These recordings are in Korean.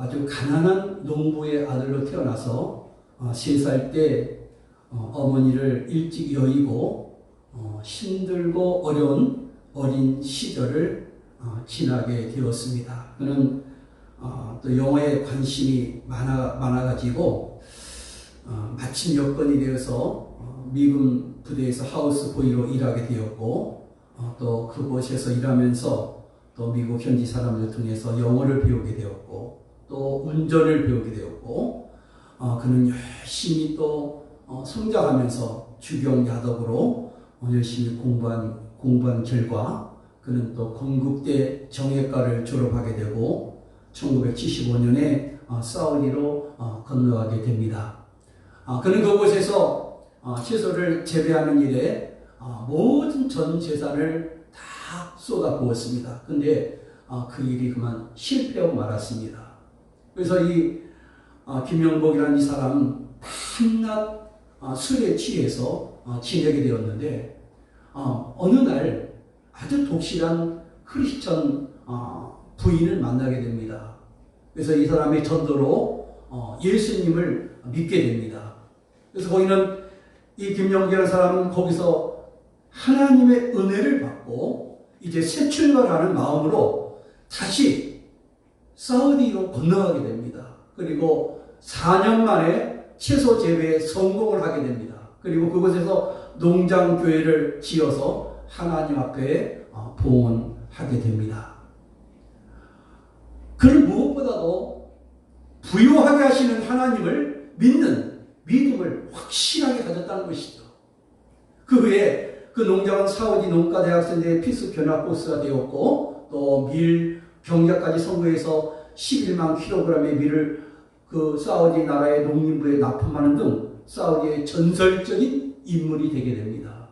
아주 가난한 농부의 아들로 태어나서 3살 때 어머니를 일찍 여의고 힘들고 어려운 어린 시절을 지나게 되었습니다. 그는 또 영어에 관심이 많아가지고 마침 여건이 되어서 미군 부대에서 하우스 보이로 일하게 되었고 또 그곳에서 일하면서 또 미국 현지 사람들 통해서 영어를 배우게 되었고 또 운전을 배우게 되었고 그는 열심히 또 성장하면서 주경 야덕으로 열심히 공부한 결과 그는 또 건국대 정예과를 졸업하게 되고 1975년에 사우디로 건너가게 됩니다. 그는 그곳에서 채소를 재배하는 일에 모든 전 재산을 다 쏟아부었습니다. 근데 그 일이 그만 실패하고 말았습니다. 그래서 이 김영복이라는 이 사람은 밤낮 술에 취해서 지내게 되었는데 어느 날 아주 독실한 크리스천 부인을 만나게 됩니다. 그래서 이 사람의 전도로 예수님을 믿게 됩니다. 그래서 거기는 이 김영기라는 사람은 거기서 하나님의 은혜를 받고 이제 새 출발하는 마음으로 다시 사우디로 건너가게 됩니다. 그리고 4년 만에 채소 재배에 성공을 하게 됩니다. 그리고 그곳에서 농장교회를 지어서 하나님 앞에 봉헌하게 됩니다. 그를 무엇보다도 부유하게 하시는 하나님을 믿는 믿음을 확실하게 가졌다는 것이죠. 그 후에 그 농장은 사우디 농가대학생들의 필수 견학 코스가 되었고 또 밀 경작까지 선거해서 11만 킬로그램의 밀을 그 사우디 나라의 농림부에 납품하는 등 사우디의 전설적인 인물이 되게 됩니다.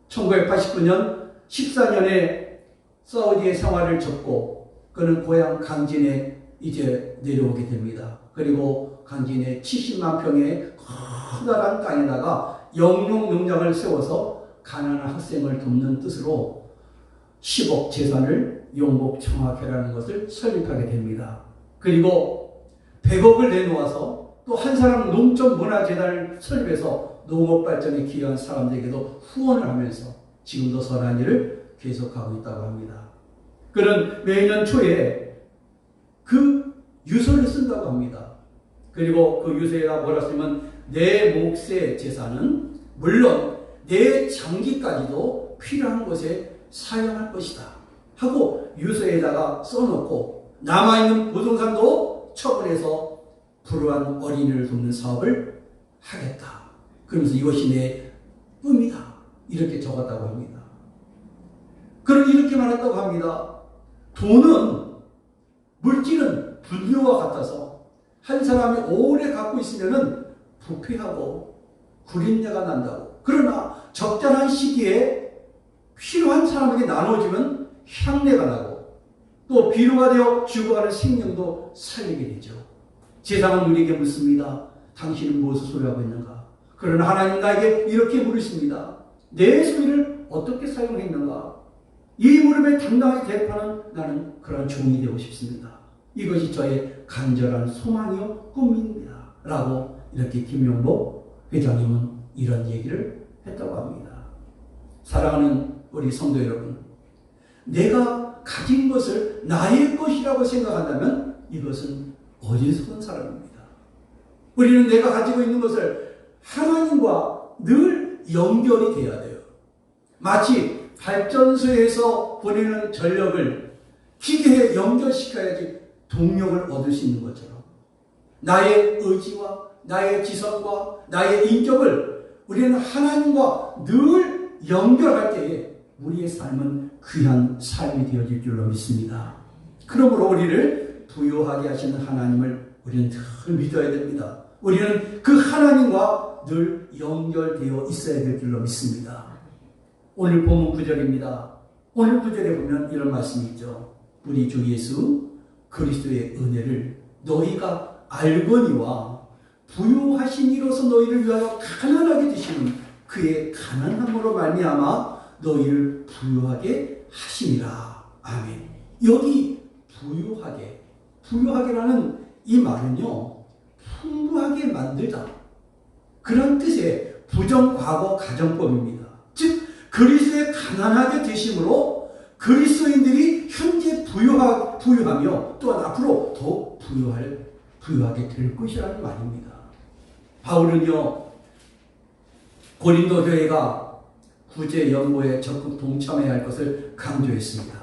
1989년 14년에 사우디의 생활을 접고 그는 고향 강진에 이제 내려오게 됩니다. 그리고 강진에 70만 평의 커다란 땅에다가 영농 농장을 세워서 가난한 학생을 돕는 뜻으로 10억 재산을 영복 청학회라는 것을 설립하게 됩니다. 그리고 100억을 내놓아서 또 한 사람 농촌문화재단을 설립해서 농업발전에 기여한 사람들에게도 후원을 하면서 지금도 선한 일을 계속하고 있다고 합니다. 그는 매년 초에 그 유서를 쓴다고 합니다. 그리고 그 유서에다 뭐라 쓰면 내 몫의 재산은 물론 내 장기까지도 필요한 것에 사용할 것이다 하고 유서에다가 써놓고 남아있는 부동산도 처분해서 불우한 어린이를 돕는 사업을 하겠다. 그러면서 이것이 내 꿈이다. 이렇게 적었다고 합니다. 그럼 이렇게 말했다고 합니다. 돈은 물질은 분유와 같아서 한 사람이 오래 갖고 있으면은 부패하고 구린내가 난다고. 그러나 적절한 시기에 필요한 사람에게 나눠주면 향내가 나고 또 비료가 되어 죽어가는 생명도 살리게 되죠. 세상은 우리에게 묻습니다. 당신은 무엇을 소유하고 있는가? 그러나 하나님 나에게 이렇게 물으십니다. 내 소유를 어떻게 사용했는가? 이 물음에 당당하게 대답하는 나는 그런 종이 되고 싶습니다. 이것이 저의 간절한 소망이요 꿈입니다. 라고 이렇게 김용복 회장님은 이런 얘기를 했다고 합니다. 사랑하는 우리 성도 여러분, 내가 가진 것을 나의 것이라고 생각한다면 이것은 어리석은 사람입니다. 우리는 내가 가지고 있는 것을 하나님과 늘 연결이 돼야 돼요. 마치 발전소에서 보내는 전력을 기계에 연결시켜야지 동력을 얻을 수 있는 것처럼 나의 의지와 나의 지성과 나의 인격을 우리는 하나님과 늘 연결할 때에 우리의 삶은 귀한 삶이 되어질 줄로 믿습니다. 그러므로 우리를 부유하게 하시는 하나님을 우리는 늘 믿어야 됩니다. 우리는 그 하나님과 늘 연결되어 있어야 될 줄로 믿습니다. 오늘 본문 9절입니다. 오늘 9절에 보면 이런 말씀이 있죠. 우리 주 예수 그리스도의 은혜를 너희가 알거니와 부유하신 이로서 너희를 위하여 가난하게 되시는 그의 가난함으로 말미암아 너희를 부유하게 하심이라. 아멘. 여기 부유하게라는 이 말은요, 풍부하게 만들다. 그런 뜻의 부정과거 가정법입니다. 즉, 그리스도의 가난하게 되심으로 그리스도인들이 현재 부유하며 또한 앞으로 더 부유하게 될 것이라는 말입니다. 바울은요, 고린도 교회가 구제 연모에 적극 동참해야 할 것을 강조했습니다.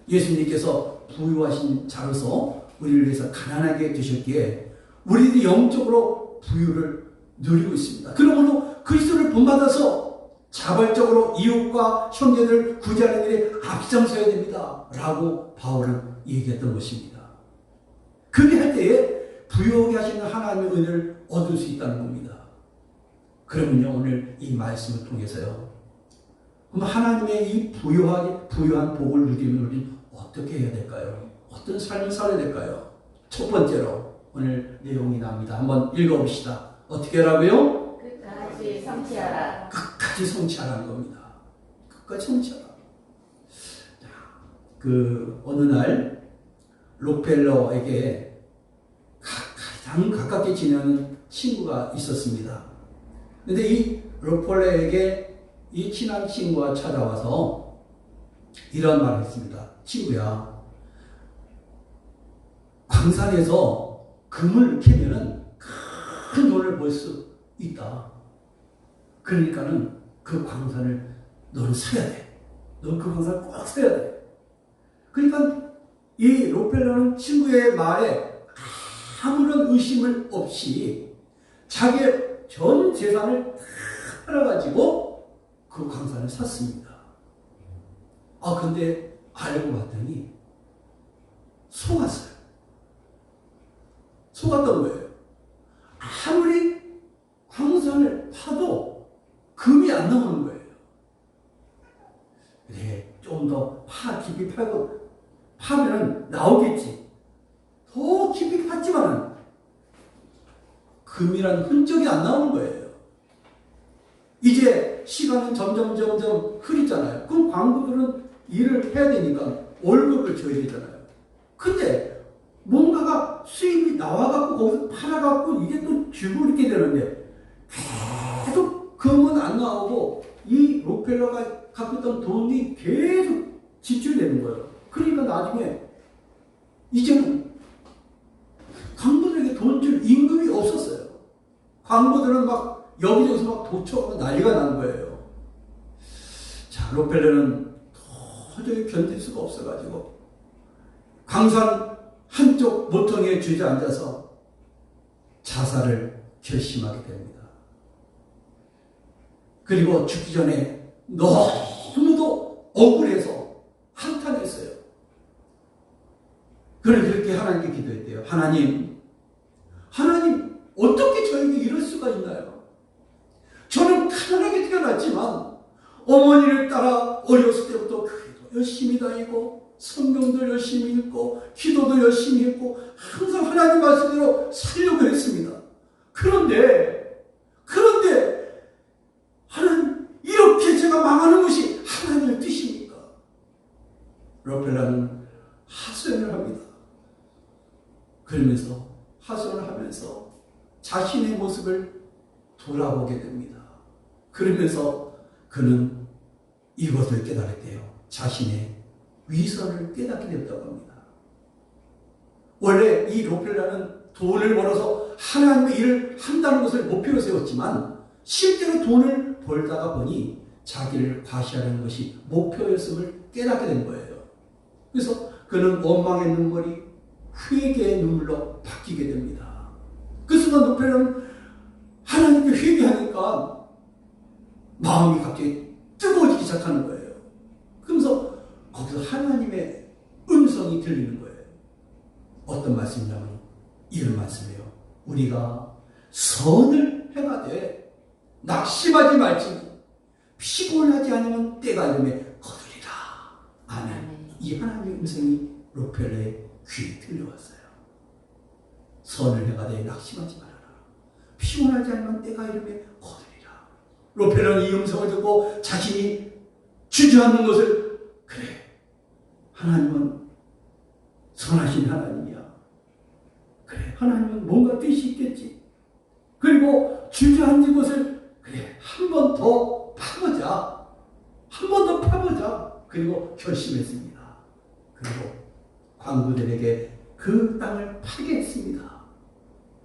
예수님께서 부유하신 자로서 우리를 위해서 가난하게 되셨기에 우리들이 영적으로 부유를 누리고 있습니다. 그러므로 그리스도를 본받아서 자발적으로 이웃과 형제들을 구제하는 일에 앞장서야 됩니다. 라고 바울은 얘기했던 것입니다. 그렇게 할 때에 부유하게 하시는 하나님의 은혜를 얻을 수 있다는 겁니다. 그러면요, 오늘 이 말씀을 통해서요, 그럼 하나님의 이 부유한 복을 누리면 우리는 어떻게 해야 될까요? 어떤 삶을 살아야 될까요? 첫 번째로 오늘 내용이 나옵니다. 한번 읽어봅시다. 어떻게 하라고요? 끝까지 성취하라. 끝까지 성취하라는 겁니다. 끝까지 성취하라. 어느 날 록펠러에게 가장 가깝게 지내는 친구가 있었습니다. 근데 이 록펠러에게 이 친한 친구가 찾아와서 이런 말을 했습니다. 친구야, 광산에서 금을 캐면은 큰 돈을 벌 수 있다. 그러니까는 그 광산을 너는 사야 돼. 너 그 광산을 꼭 사야 돼. 그러니까 이 록펠러는 친구의 말에 아무런 의심을 없이 자기의 전 재산을 다 팔아가지고 그 광산을 샀습니다. 근데 알고 봤더니 속았어요. 속았던 거예요. 아무리 광산을 파도 금이 안 나오는 거예요. 그래, 좀 더 깊이 파면 나오겠지. 더 깊이 팠지만 금이란 흔적이 안 나오는 거예요. 이제 시간은 점점 흐리잖아요. 그럼 광부들은 일을 해야 되니까 월급을 줘야 되잖아요. 근데 뭔가가 수입이 나와갖고 거기서 팔아갖고 이게 또 주고 이렇게 되는데 계속 금은 안 나오고 이 록펠러가 갖고 있던 돈이 계속 지출되는 거예요. 그러니까 나중에 이제는 광부들에게 돈 줄 임금이 없었어요. 광부들은 막 여기저기서 막 도청하고 난리가 나는 거예요. 자, 록펠러는 도저히 견딜 수가 없어가지고 광산 한쪽 모퉁이에 주저앉아서 자살을 결심하게 됩니다. 그리고 죽기 전에 너무도 억울해서 한탄했어요. 그렇게 하나님께 기도했대요. 하나님, 어떻게 저에게 이럴 수가 있나요? 저는 가난하게 태어났지만 어머니를 따라 어렸을 때부터 열심히 다니고 성경도 열심히 읽고 기도도 열심히 했고 항상 하나님 말씀대로 살려고 했습니다. 그런데 하나님, 이렇게 제가 망하는 것이 하나님의 뜻입니까? 록펠러는 하소연을 합니다. 그러면서 하소연을 하면서 자신의 모습을 돌아보게 됩니다. 그러면서 그는 이것을 깨달았대요. 자신의 위선을 깨닫게 됐다고 합니다. 원래 이 록펠러는 돈을 벌어서 하나님의 일을 한다는 것을 목표로 세웠지만 실제로 돈을 벌다가 보니 자기를 과시하는 것이 목표였음을 깨닫게 된 거예요. 그래서 그는 원망의 눈물이 회개의 눈물로 바뀌게 됩니다. 그 순간 록펠러는 하나님께 회개하니까 마음이 갑자기 뜨거워지기 시작하는 거예요. 그러면서 거기서 하나님의 음성이 들리는 거예요. 어떤 말씀이냐면 이런 말씀이에요. 우리가 선을 행하되 낙심하지 말지니 피곤하지 않으면 때가 되면 거두리라. 아멘. 이 하나님의 음성이 록펠러의 귀에 들려왔어요. 선을 행하되 낙심하지 말아라. 피곤하지 않으면 때가 이르면 거두리라. 록펠러는 이 음성을 듣고 자신이 주저앉는 것을, 그래, 하나님은 선하신 하나님이야. 그래, 하나님은 뭔가 뜻이 있겠지. 그리고 주저앉은 것을 그래 한 번 더 파보자. 한 번 더 파보자. 그리고 결심했습니다. 그리고 광부들에게 그 땅을 파게 했습니다.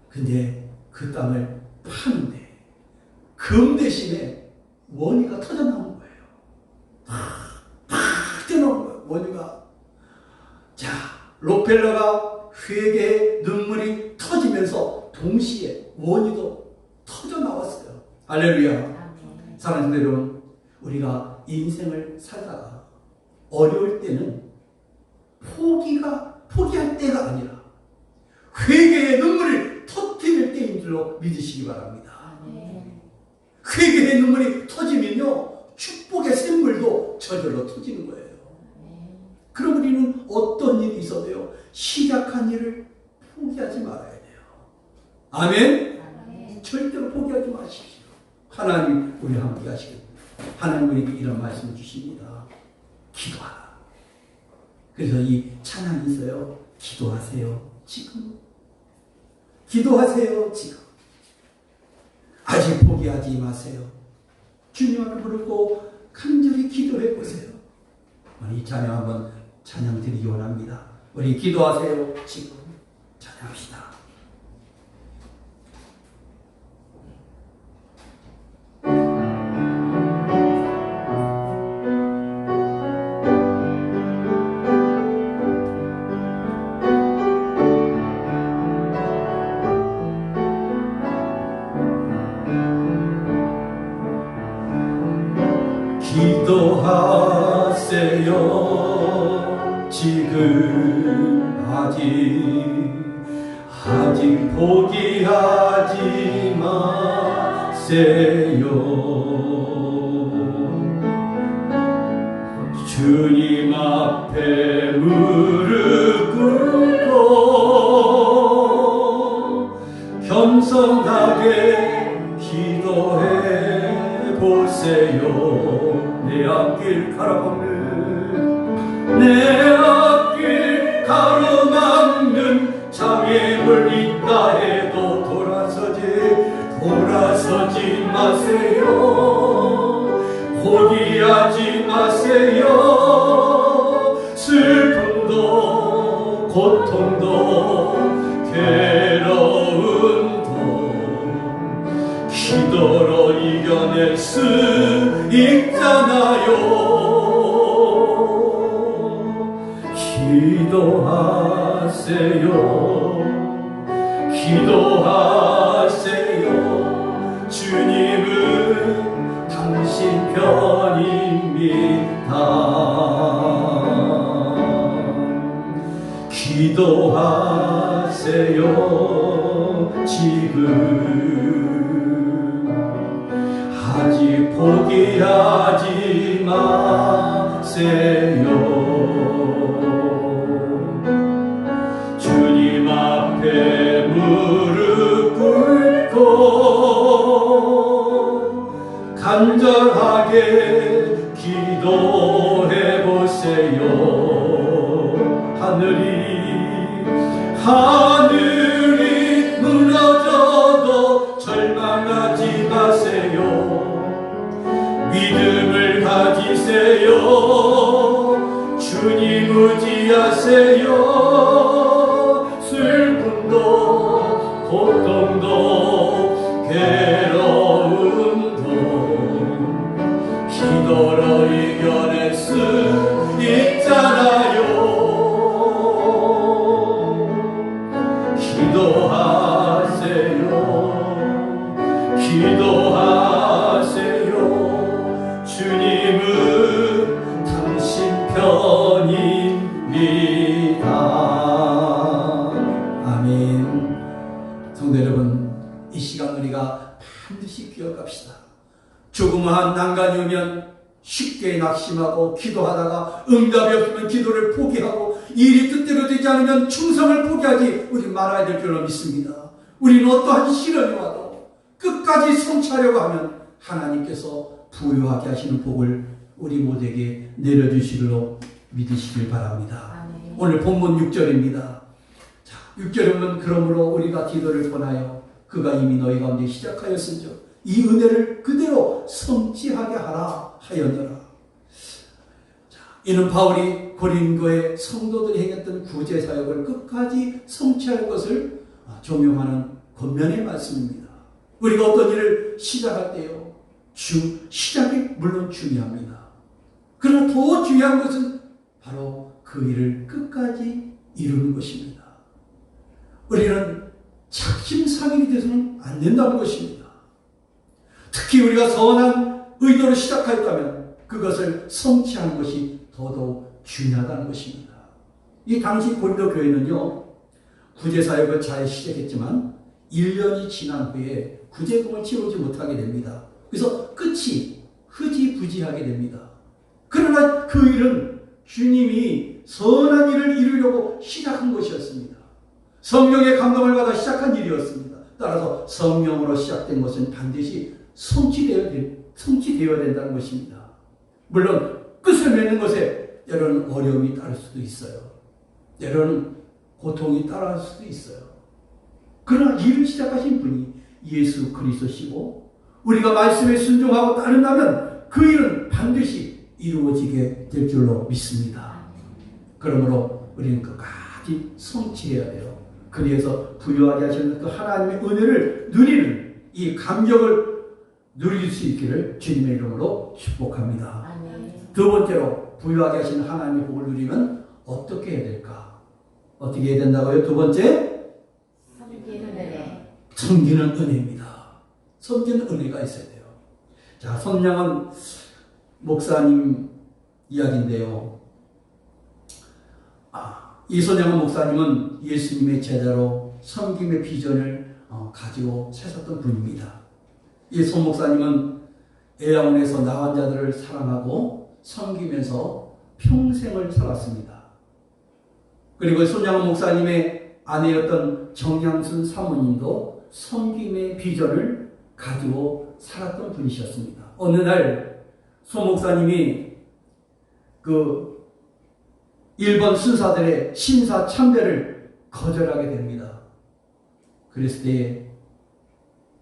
근데 그 땅을 파는데 금 대신에 원이가 터져 나온 거예요. 팍 튀어나온 거예요. 원이가. 자, 록펠러가 회개의 눈물이 터지면서 동시에 원이도 터져 나왔어요. 할렐루야. 사랑하는 여러분, 우리가 인생을 살다가 어려울 때는 포기할 때가 아니라 회개의 눈물을 터뜨릴 때인 줄로 믿으시기 바랍니다. 회개의 눈물이 터지면요, 축복의 샘물도 저절로 터지는 거예요. 그럼 우리는 어떤 일이 있어도요, 시작한 일을 포기하지 말아야 돼요. 아멘? 절대로 포기하지 마십시오. 하나님 우리 함께 하시겠습니다. 하나님 우리에게 이런 말씀을 주십니다. 기도하라. 그래서 이 찬양이 있어요. 기도하세요. 지금. 기도하세요. 지금. 아직 포기하지 마세요. 주님 앞에 부르고 간절히 기도해 보세요. 이 찬양 한번 찬양 드리기 원합니다. 우리 기도하세요. 지금. 찬양합시다. 기도하세요. 지금 아직 포기하지 마세요. 주님 앞에 무릎 꿇고 겸손하게 기도해 보세요. 내 앞길 가로막는 장애물 있다 해도 돌아서지 마세요. 포기하지 마세요. 슬픔도 고통도 괴로움도 기도로 이겨낼 수 있잖아요. 기도하세요. 주님은 당신 편입니다. 기도하세요. 지금 아직 포기하지 마세요. 주님 앞에 무릎 꿇고 간절하게 기도해 보세요. 하늘이 무너져도 절망하지 마세요. 믿음을 가지세요. 주님 의지하세요. 슬픔도 고통도 괴로움도 기도로 이겨낼 수 있잖아요. 기도하세요. 주님은 당신 편입니다. 아멘. 성도 여러분, 이 시간 우리가 반드시 기억합시다. 조그마한 난간이 오면 쉽게 낙심하고 기도하다가 응답이 없으면 기도를 포기하고 일이 뜻대로 되지 않으면 충성을 포기하지 우리 말아야 될 줄로 믿습니다. 우리는 어떠한 시련이 와도 끝까지 성취하려고 하면 하나님께서 부유하게 하시는 복을 우리 모두에게 내려주시기로 믿으시길 바랍니다. 아멘. 오늘 본문 6절입니다. 자, 6절은 그러므로 우리가 디도를 보내요 그가 이미 너희 가운데 시작하였은즉 이 은혜를 그대로 성취하게 하라 하였노라. 이는 바울이 고린도의 성도들이 행했던 구제 사역을 끝까지 성취할 것을 종용하는 권면의 말씀입니다. 우리가 어떤 일을 시작할 때요, 시작이 물론 중요합니다. 그러나 더 중요한 것은 바로 그 일을 끝까지 이루는 것입니다. 우리는 작심삼일이 되서는 안 된다는 것입니다. 특히 우리가 선한 의도로 시작하였다면 그것을 성취하는 것이 더더욱 중요하다는 것입니다. 이 당시 고린도 교회는요, 구제사역을 잘 시작했지만 1년이 지난 후에 구제금을 치르지 못하게 됩니다. 그래서 끝이 흐지부지하게 됩니다. 그러나 그 일은 주님이 선한 일을 이루려고 시작한 것이었습니다. 성령의 감동을 받아 시작한 일이었습니다. 따라서 성령으로 시작된 것은 반드시 성취되어야 된다는 것입니다. 물론 끝을 맺는 것에 때로는 어려움이 따를 수도 있어요. 때로는 고통이 따라올 수도 있어요. 그러나 일을 시작하신 분이 예수 그리스도시고 우리가 말씀에 순종하고 따른다면 그 일은 반드시 이루어지게 될 줄로 믿습니다. 그러므로 우리는 끝까지 성취해야 돼요. 그래서 부유하게 하시는 그 하나님의 은혜를 누리는 이 감격을 누릴 수 있기를 주님의 이름으로 축복합니다. 아멘. 두 번째로 부유하게 하시는 하나님의 복을 누리면 어떻게 해야 될까? 어떻게 해야 된다고요? 두 번째, 섬기는 은혜. 섬기는 은혜입니다. 섬기는 은혜가 있어야 돼요. 자, 손양은 목사님 이야기인데요. 이 손양은 목사님은 예수님의 제자로 섬김의 비전을 가지고 사셨던 분입니다. 이 손 목사님은 애양원에서 나간 자들을 사랑하고 섬기면서 평생을 살았습니다. 그리고 손양은 목사님의 아내였던 정양순 사모님도 섬김의 비전을 가지고 살았던 분이셨습니다. 어느 날 손 목사님이 그 일본 순사들의 신사 참배를 거절하게 됩니다. 그랬을 때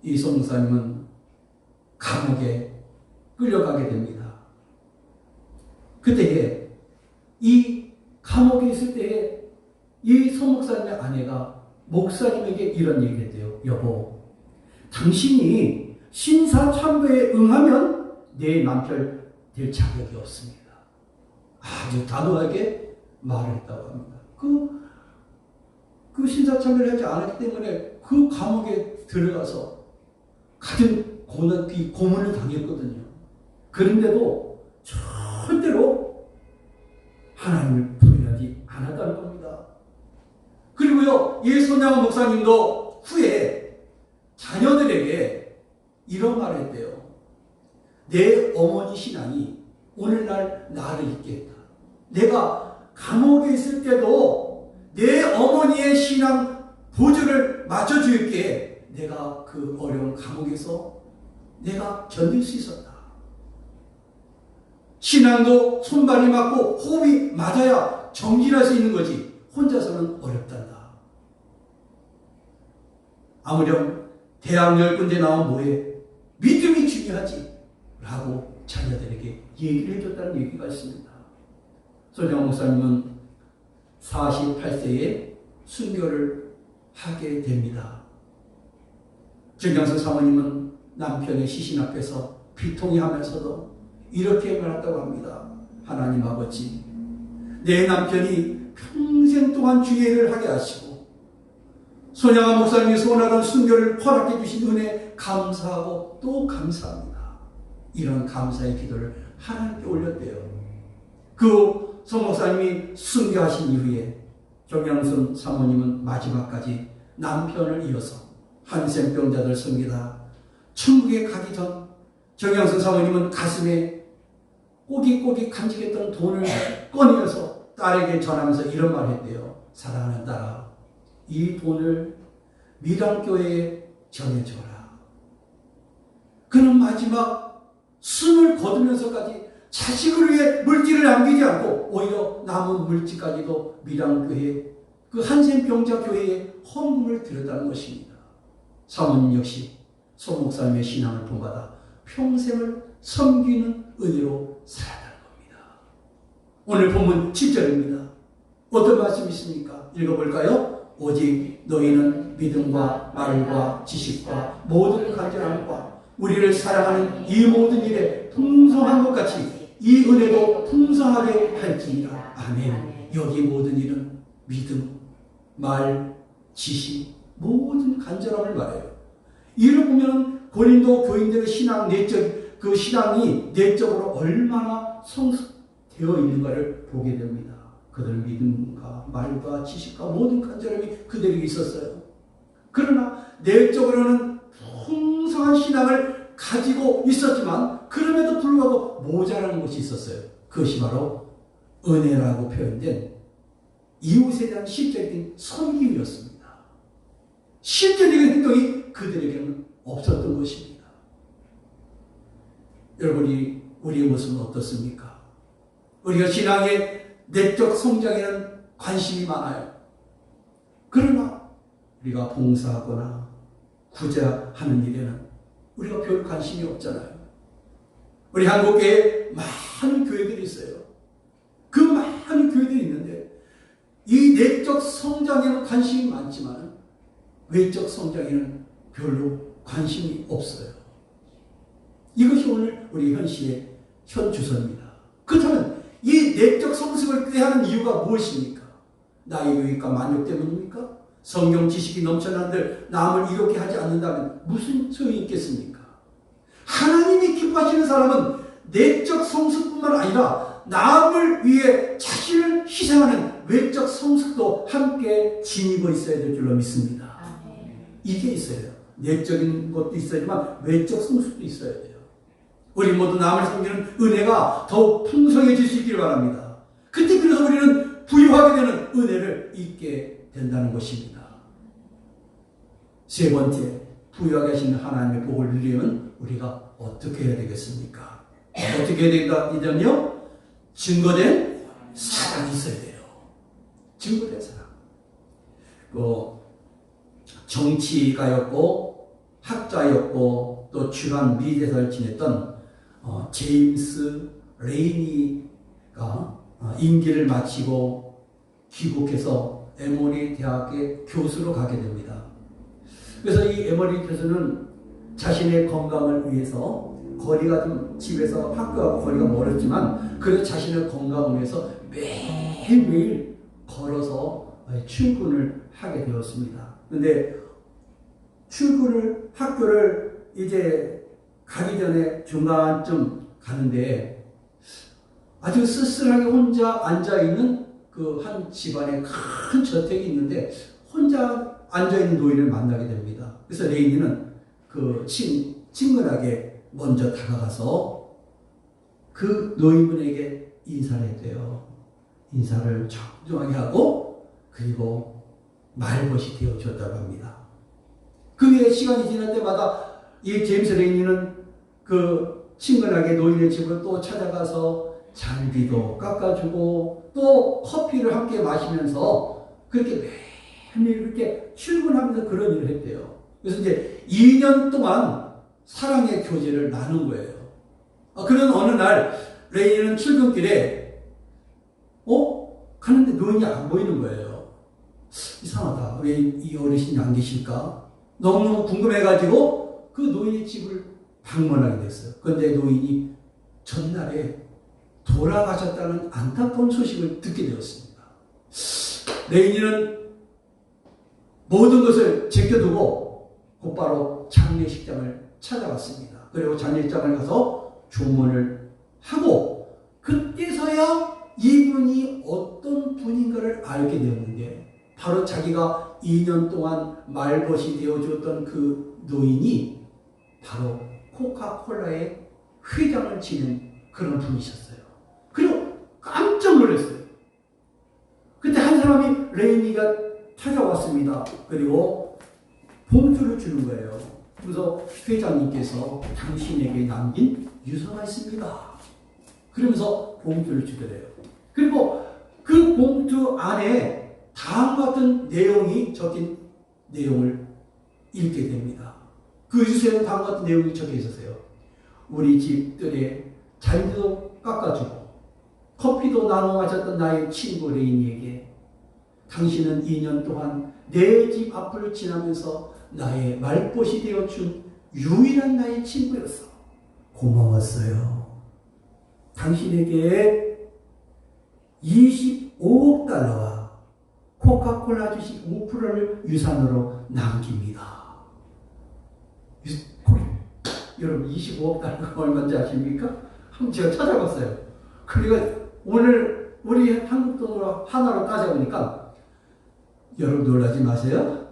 이 손 목사님은 감옥에 끌려가게 됩니다. 그때에 이 감옥에 있을 때에 이 손 목사님의 아내가 목사님에게 이런 얘기를 했대요. 여보, 당신이 신사 참배에 응하면 내 남편 될 자격이 없습니다. 아주 단호하게 말을 했다고 합니다. 그 신사 참배를 하지 않았기 때문에 그 감옥에 들어가서 같은 고문을 당했거든요. 그런데도 절대로 하나님을 부인하지 않았다는 겁니다. 그리고요, 이 손양원 목사님도 후에 자녀들에게 이런 말을 했대요. 내 어머니 신앙이 오늘날 나를 있게 했다. 내가 감옥에 있을 때도 내 어머니의 신앙 보조를 맞춰주었기에 내가 그 어려운 감옥에서 내가 견딜 수 있었다. 신앙도 손발이 맞고 호흡이 맞아야 정진할 수 있는 거지 혼자서는 어렵단다. 아무렴 대학 10군데 나온 뭐해? 믿음이 중요하지 라고 자녀들에게 얘기를 해줬다는 얘기가 있습니다. 손양원 목사님은 48세에 순교를 하게 됩니다. 정양순 사모님은 남편의 시신 앞에서 비통해하면서도 이렇게 말했다고 합니다. 하나님 아버지, 내 남편이 평생 동안 주의 일을 하게 하시고 손양원 목사님이 소원하던 순교를 허락해 주신 은혜 감사하고 또 감사합니다. 이런 감사의 기도를 하나님께 올렸대요. 그 손 목사님이 순교하신 이후에 정양순 사모님은 마지막까지 남편을 이어서 한센병자들 섬기다 천국에 가기 전 정양순 사모님은 가슴에 꼬깃꼬깃 간직했던 돈을 꺼내서 딸에게 전하면서 이런 말을 했대요. 사랑하는 딸아, 이 돈을 미랑교회에 전해줘라. 그는 마지막 숨을 거두면서까지 자식을 위해 물질을 남기지 않고 오히려 남은 물질까지도 미랑교회에 그 한센병자 교회에 헌금을 드렸다는 것입니다. 사모님 역시 소 목사님의 신앙을 본받아 평생을 섬기는 은혜로 살아가는 겁니다. 오늘 본문 7절입니다. 어떤 말씀이 있습니까? 읽어볼까요? 오직 너희는 믿음과 말과 지식과 모든 간절함과 우리를 사랑하는 이 모든 일에 풍성한 것 같이 이 은혜도 풍성하게 할지니라. 아멘. 여기 모든 일은 믿음, 말, 지식, 모든 간절함을 말해요. 이를 보면 고린도 교인들의 신앙 그 신앙이 내적으로 얼마나 성숙되어 있는가를 보게 됩니다. 그들 믿음과 말과 지식과 모든 간절함이 그들에게 있었어요. 그러나 내적으로는 풍성한 신앙을 가지고 있었지만 그럼에도 불구하고 모자라는 것이 있었어요. 그것이 바로 은혜라고 표현된 이웃에 대한 실제적인 섬김이었습니다. 실제적인 행동이 그들에게는 없었던 것입니다. 여러분이 우리의 모습은 어떻습니까? 우리가 신앙의 내적 성장에는 관심이 많아요. 그러나 우리가 봉사하거나 구제하는 일에는 우리가 별 관심이 없잖아요. 우리 한국교회에 많은 교회들이 있어요. 그 많은 교회들이 있는데 이 내적 성장에는 관심이 많지만 외적 성장에는 별로 관심이 없어요. 이것이 오늘 우리 현시의 현 주소입니다. 그렇다면 이 내적 성숙을 꾀하는 이유가 무엇입니까? 나의 유익과 만족 때문입니까? 성경 지식이 넘쳐난들 남을 이롭게 하지 않는다면 무슨 소용이 있겠습니까? 하나님이 기뻐하시는 사람은 내적 성숙뿐만 아니라 남을 위해 자신을 희생하는 외적 성숙도 함께 지니고 있어야 될 줄로 믿습니다. 이게 있어요. 내적인 것도 있어야지만 외적 성숙도 있어야 돼요. 우리 모두 남을 섬기는 은혜가 더욱 풍성해질 수 있기를 바랍니다. 그때 그래서 우리는 부유하게 되는 은혜를 잊게 된다는 것입니다. 세 번째, 부유하게 하시는 하나님의 복을 누리려면 우리가 어떻게 해야 되겠습니까? 어떻게 해야 되냐면요, 증거된 사랑이 있어야 돼요. 증거된 사랑. 정치가였고 학자였고 또 주간 미대사를 지냈던 제임스 레이니가 임기를 마치고 귀국해서 에모리 대학의 교수로 가게 됩니다. 그래서 이 에모리 교수는 자신의 건강을 위해서 거리가 좀 집에서 학교하고 거리가 멀었지만 그래도 자신의 건강을 위해서 매일매일 걸어서 출근을 하게 되었습니다. 그런데 학교를 이제 가기 전에 중간쯤 가는데 아주 쓸쓸하게 혼자 앉아있는 그 한 집안에 큰 저택이 있는데 혼자 앉아있는 노인을 만나게 됩니다. 그래서 레이니는 그 친근하게 먼저 다가가서 그 노인분에게 인사를 했대요. 인사를 정중하게 하고 그리고 말벗이 되어줬다고 합니다. 그 후에 시간이 지날 때마다 이 제임스 레이니는 그 친근하게 노인의 집을 또 찾아가서 잔디도 깎아주고 또 커피를 함께 마시면서 그렇게 매일 그렇게 출근하면서 그런 일을 했대요. 그래서 이제 2년 동안 사랑의 교제를 나눈 거예요. 그런 어느 날 레이니는 출근길에 가는데 노인이 안 보이는 거예요. 이상하다. 왜 이 어르신이 안 계실까? 너무너무 궁금해가지고 그 노인의 집을 방문하게 됐어요. 그런데 노인이 전날에 돌아가셨다는 안타까운 소식을 듣게 되었습니다. 레이니는 모든 것을 제껴두고 곧바로 장례식장을 찾아갔습니다. 그리고 장례식장을 가서 조문을 하고 그때서야 이분이 어떤 분인가를 알게 되었는데 바로 자기가 2년 동안 말벗이 되어주었던 그 노인이 바로 코카콜라의 회장을 지낸 그런 분이셨어요. 그리고 깜짝 놀랐어요. 그때 한 사람이 레이니가 찾아왔습니다. 그리고 봉투를 주는 거예요. 그래서 회장님께서 당신에게 남긴 유서가 있습니다. 그러면서 봉투를 주더래요. 그리고 그 봉투 안에 다음과 같은 내용이 적힌 내용을 읽게 됩니다. 그 유세는 다음과 같은 내용이 적혀 있었어요. 우리 집들의 잔디도 깎아주고 커피도 나눠 마셨던 나의 친구 레인이에게 당신은 2년 동안 내 집 앞을 지나면서 나의 말벗이 되어준 유일한 나의 친구였어. 고마웠어요. 당신에게 25억 달러와 코카콜라 주식 5%를 유산으로 남깁니다. 여러분 25억 달러가 얼마인지 아십니까? 한번 제가 찾아봤어요. 그러니까 오늘 우리 한국 돈으로 하나로 따져보니까 여러분 놀라지 마세요.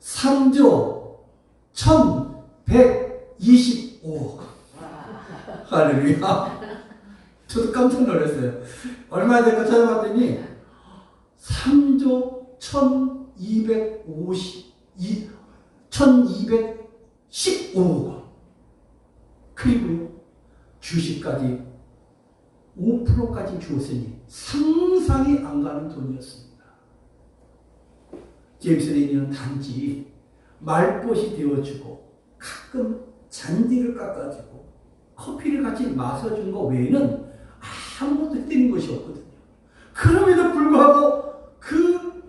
3조 1125억. 할렐루야. 저도 깜짝 놀랐어요. 얼마 될까 찾아봤더니 3조 1215억 원. 그리고요, 주식까지 5%까지 주었으니 상상이 안 가는 돈이었습니다. 제임스 레이니는 단지 말벗이 되어주고 가끔 잔디를 깎아주고 커피를 같이 마셔준 것 외에는 아무것도 떼는 것이 없거든요. 그럼에도 불구하고 그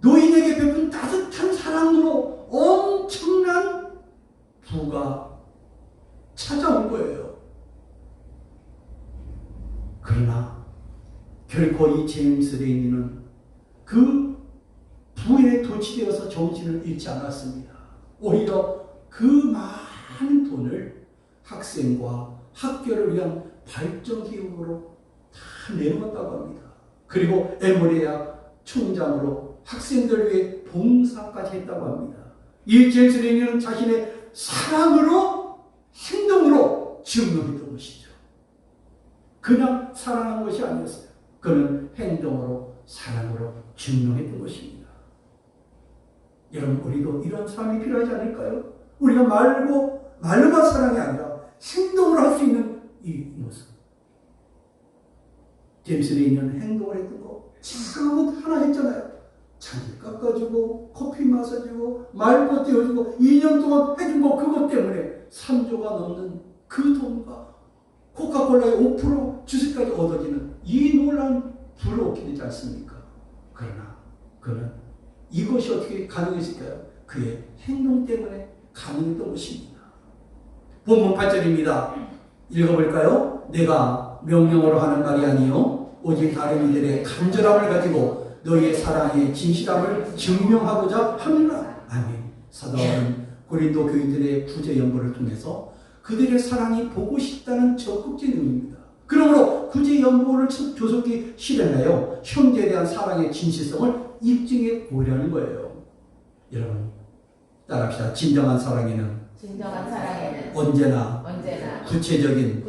노인에게 베푼 따뜻한 사랑으로 엄청난 부가 찾아온 거예요. 그러나 결코 이 제임스 레이니는 그 부에 도취되어서 정신을 잃지 않았습니다. 오히려 그 많은 돈을 학생과 학교를 위한 발전 기금으로 다 내놓았다고 합니다. 그리고 에모리아 총장으로 학생들 위해 봉사까지 했다고 합니다. 이 제임스 레이니는 자신의 사랑으로 행동으로 증명했던 것이죠. 그냥 사랑한 것이 아니었어요. 그는 행동으로 사랑으로 증명했던 것입니다. 여러분, 우리도 이런 삶이 필요하지 않을까요? 우리가 말로만 사랑이 아니라 행동으로 할 수 있는 이 모습. 제임스 레이니는 행동을 했던 거 지금 하나 했잖아요. 잔디 깎아주고 커피 마셔주고 말벗 떼어주고 2년 동안 해준 거 그것 때문에 3조가 넘는 그 돈과 코카콜라의 5% 주식까지 얻어지는 이 놀라운 부를 얻게 되지 않습니까? 그러나 그는 이것이 어떻게 가능했을까요? 그의 행동 때문에 가능했던 것입니다. 본문 8절입니다. 읽어볼까요? 내가 명령으로 하는 말이 아니요 오직 다른 이들의 간절함을 가지고 너희의 사랑의 진실함을 증명하고자 합니다. 아멘. 사도 바울은 고린도 교인들의 구제 연보를 통해서 그들의 사랑이 보고 싶다는 적극적인 의미입니다. 그러므로 구제 연보를 조속히 실현하여 형제에 대한 사랑의 진실성을 입증해 보려는 거예요. 여러분 따라합시다. 진정한 사랑에는 언제나 구체적인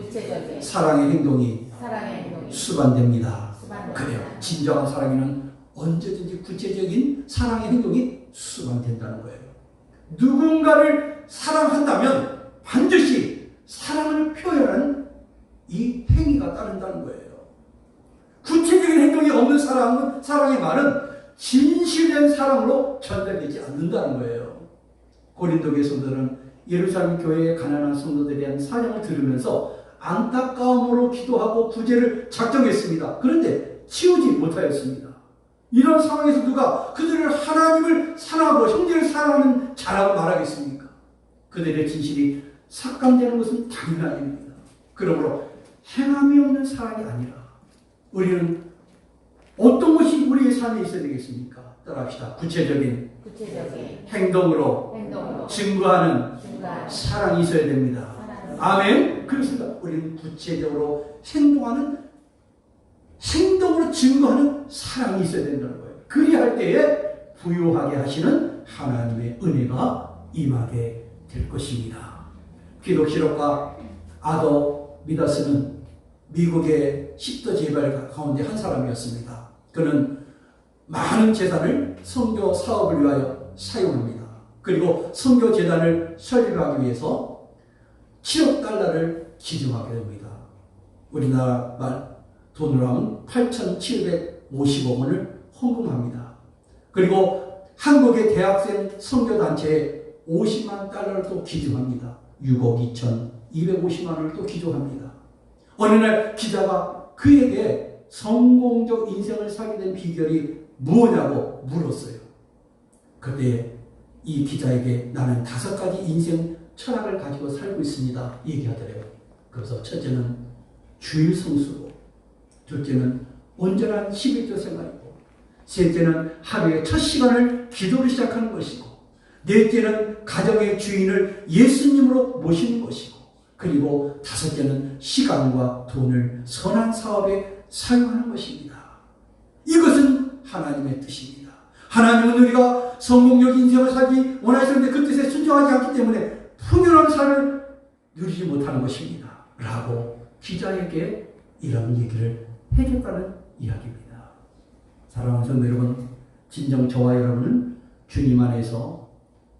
사랑의 행동이 수반됩니다. 그래요. 진정한 사랑에는 언제든지 구체적인 사랑의 행동이 수반된다는 거예요. 누군가를 사랑한다면 반드시 사랑을 표현하는 이 행위가 따른다는 거예요. 구체적인 행동이 없는 사랑의 말은 진실된 사랑으로 전달되지 않는다는 거예요. 고린도 교회 성도들은 예루살렘 교회의 가난한 성도들에 대한 사정을 들으면서 안타까움으로 기도하고 구제를 작정했습니다. 그런데 치우지 못하였습니다. 이런 상황에서 누가 그들을 하나님을 사랑하고 형제를 사랑하는 자라고 말하겠습니까? 그들의 진실이 삭감되는 것은 당연한 일입니다. 그러므로 행함이 없는 사랑이 아니라 우리는 어떤 것이 우리의 삶에 있어야 되겠습니까? 따라합시다. 구체적인 행동으로 증거하는 사랑이 있어야 됩니다. 아멘. 그렇습니다. 우리는 구체적으로 행동으로 증거하는 사랑이 있어야 된다는 거예요. 그리할 때에 부유하게 하시는 하나님의 은혜가 임하게 될 것입니다. 기독실업가 아더 미다스는 미국의 10도 재발 가운데 한 사람이었습니다. 그는 많은 재산을 선교 사업을 위하여 사용합니다. 그리고 선교 재단을 설립하기 위해서 7억 달러를 기증하게 됩니다. 우리나라 말 돈으로 하면 8,750억 원을 헌금합니다. 그리고 한국의 대학생 선교단체에 50만 달러를 또 기증합니다. 6억 2,250만 원을 또 기도합니다. 어느 날 기자가 그에게 성공적 인생을 살게 된 비결이 무엇냐고 물었어요. 그때 이 기자에게 나는 5가지 인생 철학을 가지고 살고 있습니다. 얘기하더래요. 그래서 첫째는 주일 성수고, 둘째는 온전한 11조 생활이고, 셋째는 하루의 첫 시간을 기도로 시작하는 것이고, 넷째는 가정의 주인을 예수님으로 모시는 것이고, 그리고 다섯째는 시간과 돈을 선한 사업에 사용하는 것입니다. 이것은 하나님의 뜻입니다. 하나님은 우리가 성공적 인생을 살기 원하시는데 그 뜻에 순종하지 않기 때문에 풍요로운 삶을 누리지 못하는 것입니다. 라고 기자에게 이런 얘기를 해줬다는 이야기입니다. 사랑하는 성도 여러분, 진정 저와 여러분은 주님 안에서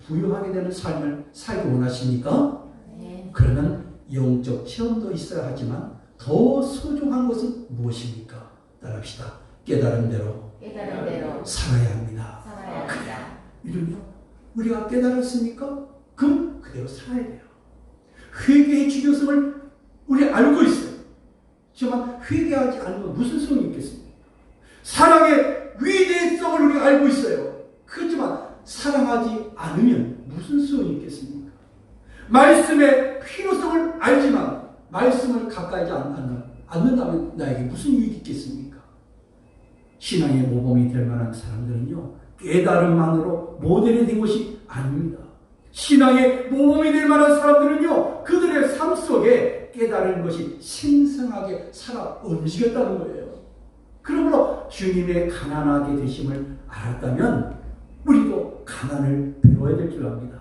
부유하게 되는 삶을 살기 원하십니까? 네. 그러면 영적 체험도 있어야 하지만 더 소중한 것은 무엇입니까? 따라합시다. 깨달은 대로 살아야 합니다. 살아야 합니다. 이름요? 우리가 깨달았습니까? 그럼 그대로 살아야 돼요. 회개의 중요성을 우리 알고 있어요. 하지만 회개하지 않으면 무슨 소용이 있겠습니까? 사랑의 위대성을 우리가 알고 있어요. 그렇지만 사랑하지 않으면 무슨 소용이 있겠습니까? 말씀의 필요성을 알지만 말씀을 가까이 않는다면 나에게 무슨 유익이 있겠습니까? 신앙의 모범이 될 만한 사람들은요, 깨달음만으로 모델이 된 것이 아닙니다. 신앙의 모범이 될 만한 사람들은요, 그들의 삶 속에 깨달은 것이 생생하게 살아 움직였다는 거예요. 그러므로 주님의 가난하게 되심을 알았다면 우리도 가난을 배워야 될 줄 압니다.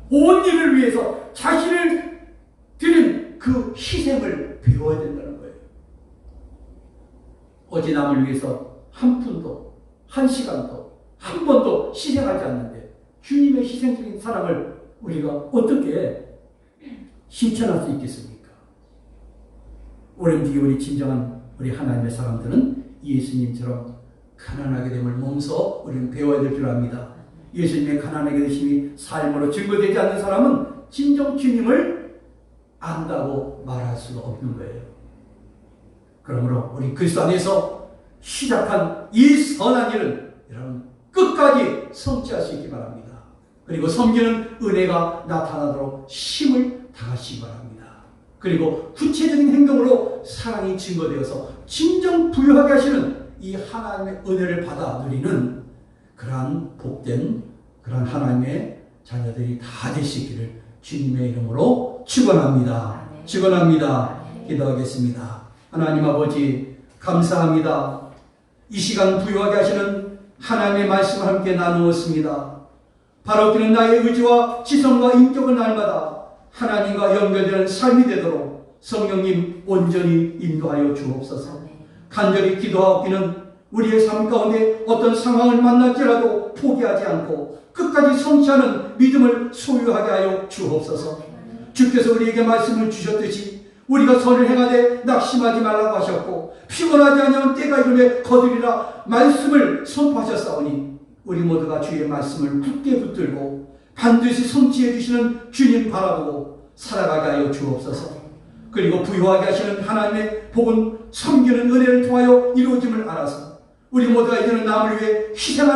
온 일을 위해서 자신을 드린 그 희생을 배워야 된다는 거예요. 어제 남을 위해서 한 푼도, 한 시간도, 한 번도 희생하지 않는데 주님의 희생적인 사랑을 우리가 어떻게 실천할 수 있겠습니까? 오랜뒤에 우리 진정한 우리 하나님의 사람들은 예수님처럼 가난하게 됨을 몸소 우리는 배워야 될 줄 압니다. 예수님의 가난하게 되심이 삶으로 증거되지 않는 사람은 진정 주님을 안다고 말할 수가 없는 거예요. 그러므로 우리 그리스도 안에서 시작한 이 선한 일은 여러분 끝까지 성취할 수 있기 바랍니다. 그리고 섬기는 은혜가 나타나도록 힘을 다하시기 바랍니다. 그리고 구체적인 행동으로 사랑이 증거되어서 진정 부유하게 하시는 이 하나님의 은혜를 받아 누리는 그러한 복된 그러한 하나님의 자녀들이 다 되시기를 주님의 이름으로 축원합니다. 축원합니다. 기도하겠습니다. 하나님 아버지 감사합니다. 이 시간 부유하게 하시는 하나님의 말씀을 함께 나누었습니다. 바로 그는 나의 의지와 지성과 인격을 날마다 하나님과 연결되는 삶이 되도록 성령님 온전히 인도하여 주옵소서. 간절히 기도하옵기는 우리의 삶 가운데 어떤 상황을 만날지라도 포기하지 않고 끝까지 성취하는 믿음을 소유하게 하여 주옵소서. 주께서 우리에게 말씀을 주셨듯이 우리가 선을 행하되 낙심하지 말라고 하셨고 피곤하지 않으면 때가 이르매 거두리라 말씀을 선포하셨사오니 우리 모두가 주의 말씀을 굳게 붙들고 반드시 성취해 주시는 주님 바라보고 살아가게 하여 주옵소서. 그리고 부유하게 하시는 하나님의 복은 섬기는 은혜를 통하여 이루어짐을 알아서 우리 모두가 이제는 남을 위해 희생하는